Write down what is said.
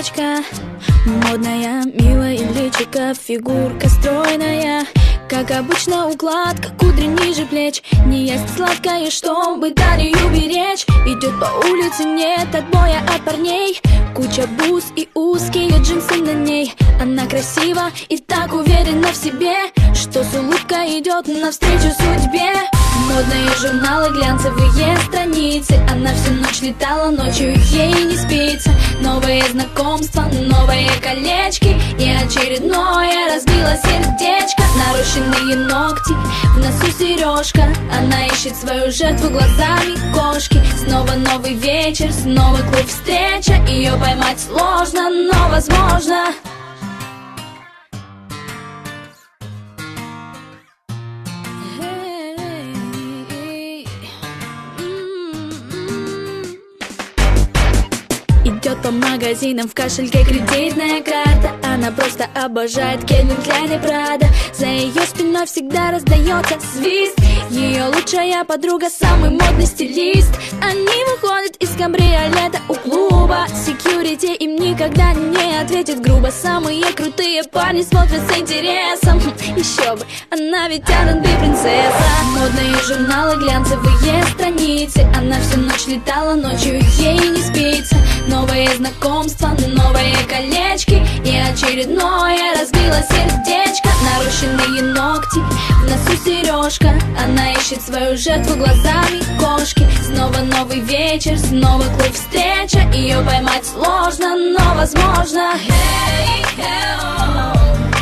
девочка, модная, милая личико, фигурка стройная. Как обычно укладка, кудри ниже плеч. Не ест сладкое, чтобы талию беречь. Идет по улице, нет отбоя от парней. Куча бус и узкие джинсы на ней. Она красива и так уверена в себе, что с улыбкой идет навстречу судьбе. Модные журналы, глянцевые страницы. Она всю ночь летала, ночью ей не спится. Новые знакомства, новые колечки и очередное разбило сердечко. Нарощенные ногти, в носу сережка. Она ищет свою жертву глазами кошки. Снова новый вечер, снова клуб встреча. Ее поймать сложно, но возможно. Идет по магазинам, в кошельке кредитная карта. Она просто обожает Кельвин Кляйн и Прада. За ее спиной всегда раздается свист. Ее лучшая подруга, самый модный стилист. Они выходят из кабриолета у клуба. Секьюрити им никогда не ответит грубо. Самые крутые парни смотрят с интересом. Еще бы, она ведь R&B принцесса. Модные журналы, глянцевые страницы. Она всю ночь летала, ночью ей не спится. Новые знакомства, новые колечки и очередное разбило сердечко. Нарощенные ногти, в носу сережка. Она ищет свою жертву глазами кошки. Снова новый вечер, снова клуб встреча. Ее поймать сложно, но возможно. Hey, hey, oh.